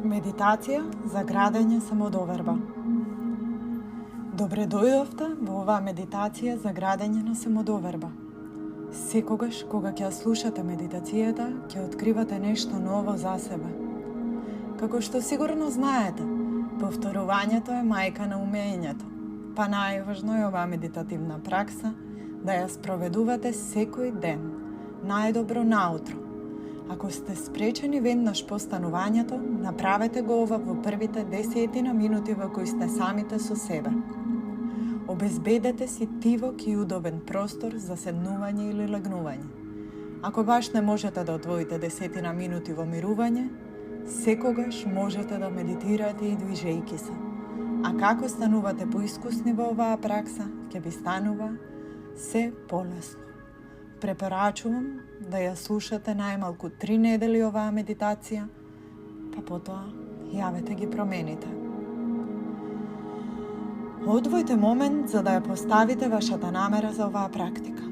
Медитација за градење самодоверба. Добре дојдовте во оваа медитација за градење на самодоверба. Секогаш кога ќе слушате медитацијата, ќе откривате нешто ново за себе. Како што сигурно знаете, повторувањето е мајка на умењето, па најважно е оваа медитативна пракса да ја спроведувате секој ден, најдобро наутро. Ако сте спречени веднаш по станувањето, направете го ова во првите 10 минути во кои сте самите со себе. Обезбедете си тивок и удобен простор за седнување или легнување. Ако баш не можете да одвоите 10 минути во мирување, секогаш можете да медитирате и движејки се. А како станувате поискусни во оваа пракса, ќе ви станува се полесно. Препорачувам да ја слушате најмалку 3 недели оваа медитација, па потоа јавете ги промените. Одвојте момент за да ја поставите вашата намера за оваа практика.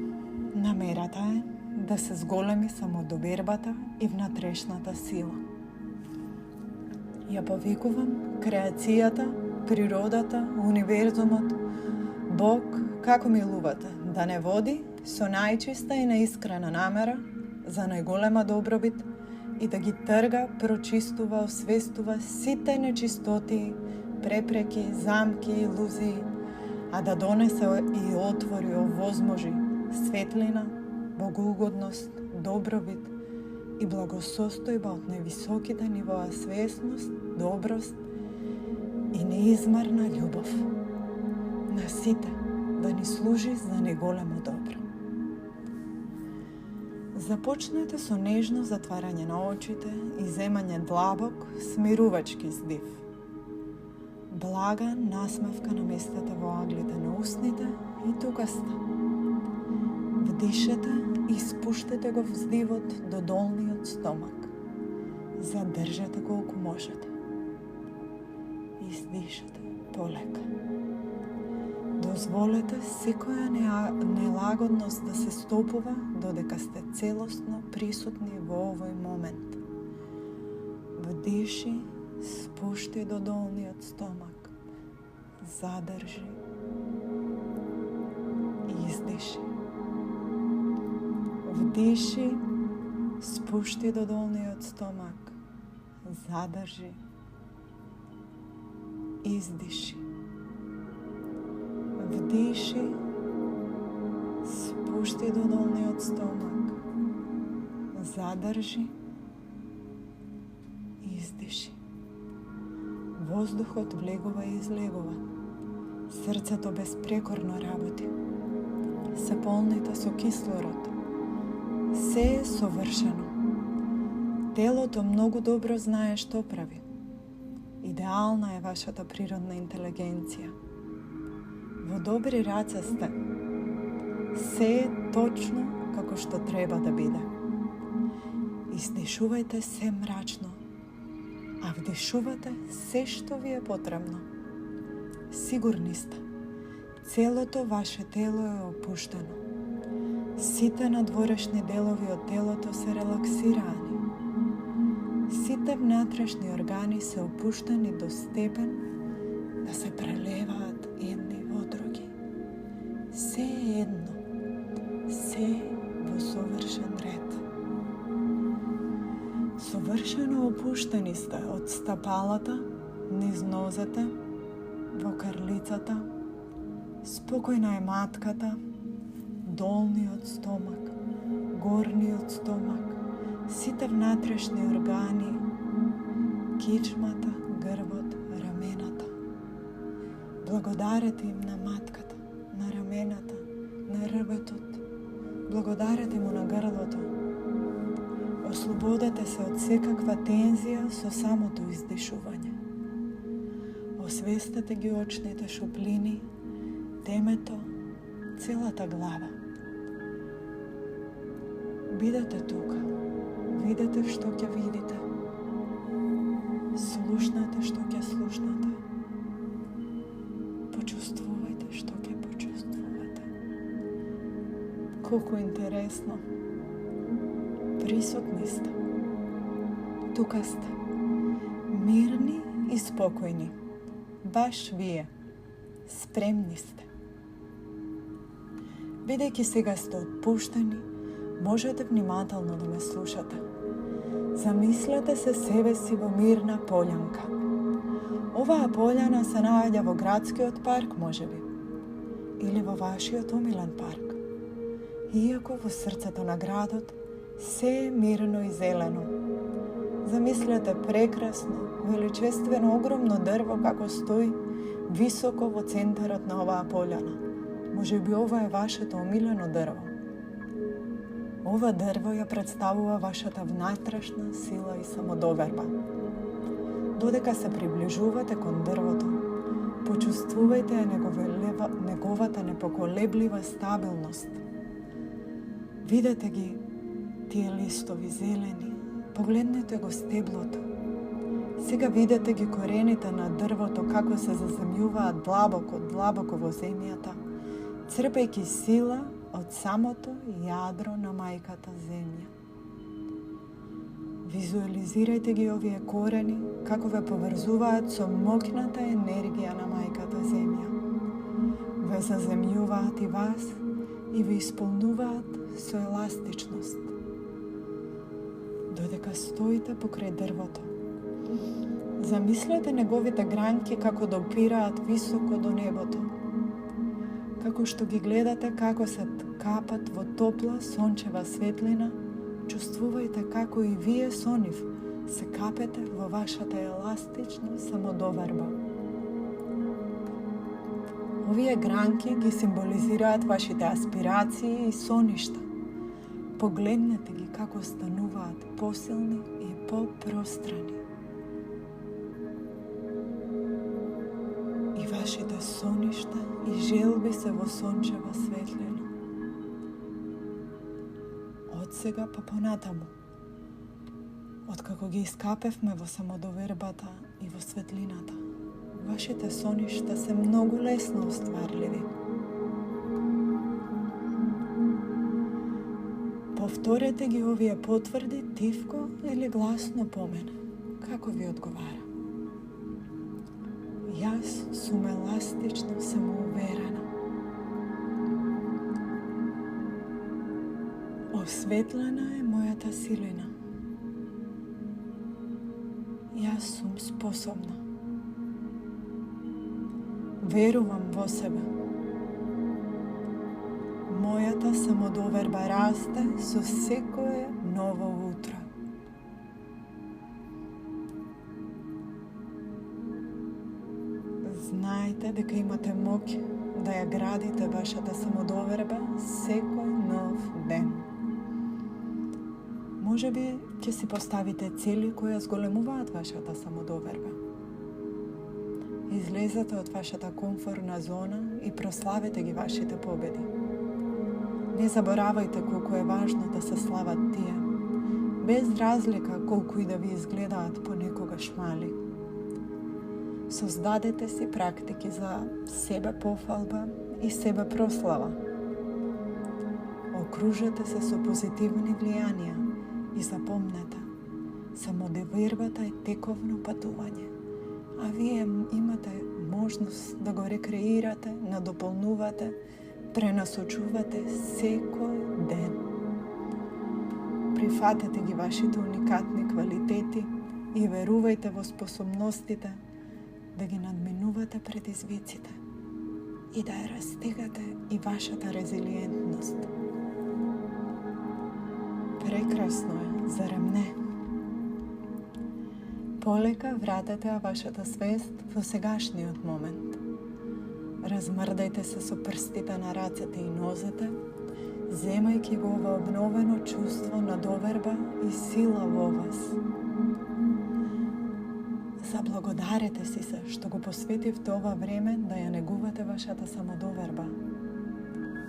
Намерата е да се зголеми самодовербата и внатрешната сила. Ја повикувам креацијата, природата, универзумот, Бог, како милувате, да не води со најчиста и наискрена намера за најголема добробит и да ги трга, прочистува, освестува сите нечистоти, препреки, замки, илузии, а да донесе и отвори, овозможи светлина, богоугодност, добробит и благосостојба од највисоките нивоа свесност, доброст и неизмерна љубов на сите да ни служи за неголемо добро. Започнете со нежно затварање на очите и земање длабок, смирувачки здив. Блага насмевка наместете во аглите на устните и тукаста. Вдишете и спуштете го вздивот до долниот стомак. Задржете колку можете. Издишете полека. Дозволете секоја нелагодност да се стопува додека сте целосно присутни во овој момент. Вдиши, спушти до долниот стомак. Задржи. Издиши. Вдиши, спушти до долниот стомак. Задржи. Издиши. Вдиши, спушти до долниот стомак, задржи, издиши. Воздухот влегува и излегува. Срцето безпрекорно работи. Се полните со кислород. Се е совршено. Телото многу добро знае што прави. Идеална е вашата природна интелигенција. Во добри раце сте. Се е точно како што треба да биде. Издишувајте се мрачно, а вдишувате се што ви е потребно. Сигурни сте, целото ваше тело е опуштено. Сите надворешни делови од телото се релаксирани. Сите внатрешни органи се опуштени до степен да се прелеваат едни во други. Се е едно, се во совршен ред. Совршено опуштени сте од стапалата, низ нозете, во крлицата, спокојна е матката, долниот стомак, горниот стомак, сите внатрешни органи, кичмата, грбот, рамената. Благодарете им на матката, на рамената, на рбетот. Благодарете му на грлото. Ослободете се од секаква тензија со самото издишување. Освестете ги очните шуплини, темето, целата глава. Бидете тука, видете што ќе видите. Слушнете што ќе слушнете. Почувствувајте што ќе почувствувате. Колку интересно. Присутни сте. Тука сте. Мирни и спокојни. Баш вие. Спремни сте. Бидејќи сега сте отпуштени, можете внимателно да ме слушате. Замислете се себе си во мирна полјанка. Оваа полјана се наоѓа во градскиот парк, можеби, или во вашиот омилен парк. Иако во срцето на градот се е мирно и зелено. Замислете прекрасно, величествено, огромно дрво како стои високо во центарот на оваа полјана. Можеби ова е вашето омилено дрво. Ова дрво ја представува вашата внатрешна сила и самодоверба. Додека се приближувате кон дрвото, почувствувајте неговата непоколеблива стабилност. Видете ги тие листови зелени, погледнете го стеблото. Сега видете ги корените на дрвото како се заземјуваат длабоко во земјата, црпејќи сила од самото јадро на мајката земја. Визуализирајте ги овие корени како ве поврзуваат со моќната енергија на мајката земја. Ве заземјуваат и вас и ви исполнуваат со еластичност. Додека стоите покрај дрвото, замислете неговите гранки како допираат високо до небото. Како што ги гледате како се капат во топла сончева светлина, чувствувајте како и вие со нив се капете во вашата еластична самодоверба. Овие гранки ги символизираат вашите аспирации и соништа. Погледнете ги како стануваат посилни и попространи. И вашите соништа и желби се во сончева светлина. Од сега па понатаму, откако ги искапевме во самодовербата и во светлината, вашите соништа се многу лесно остварливи. Повторете ги овие потврди тивко или гласно по мене, како ви одговара. Јас сум еластично самоуверена. Осветлена е мојата силина. Јас сум способна. Верувам во себе. Мојата самодоверба расте со секое ново утро. Знаете дека имате моќ да ја градите вашата самодоверба секој нов ден. Можеби ќе си поставите цели кои зголемуваат вашата самодоверба. Излезете од вашата комфортна зона и прославете ги вашите победи. Не заборавајте колку е важно да се слават тие, без разлика колку и да ви изгледаат понекогаш мали. Создадете си практики за себе пофалба и себе прослава. Окружете се со позитивни влијанија и запомнете, самодовербата е тековно патување, а вие имате можност да го рекреирате, надополнувате, пренасочувате секој ден. Прифатете ги вашите уникатни квалитети и верувајте во способностите да ги надминувате предизвиците и да ја растигате и вашата резилиентност. Прекрасно е, зарем не? Полека вратете вашата свест во сегашниот момент. Размрдајте се со прстите на рацете и нозете, земајќи го ова обновено чувство на доверба и сила во вас. Заблагодарете си се што го посветивте ова време да ја негувате вашата самодоверба.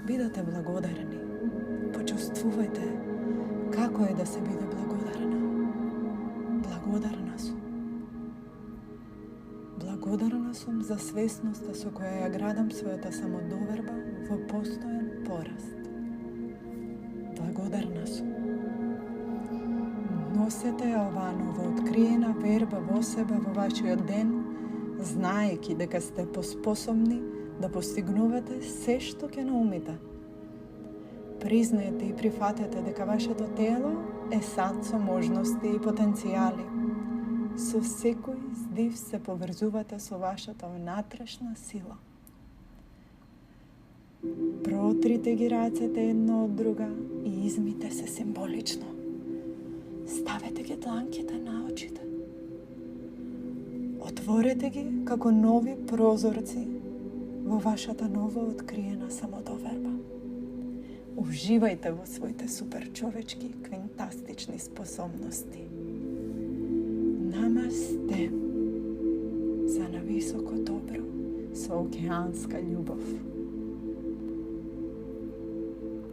Бидете благодарни. Почувствувајте како е да се биде благодарна. Благодарна сум. Благодарна сум за свесноста со која ја градам својата самодоверба во постојан пораст. Благодарна сум. носете оваа новооткриена верба во себе во вашиот ден, знаејќи дека сте поспособни да постигнувате се што ќе наумите. Признаете и прифатете дека вашето тело е сад со можности и потенцијали. Со секој здив се поврзувате со вашата внатрешна сила. Протрите ги рацете една од друга и измите се символично. Ставете ги дланките на очите. Отворете ги како нови прозорци во вашата ново откриена самодоверба. Уживајте во своите суперчовечки, квинтастични способности. Намасте за нависоко добро со океанска љубов.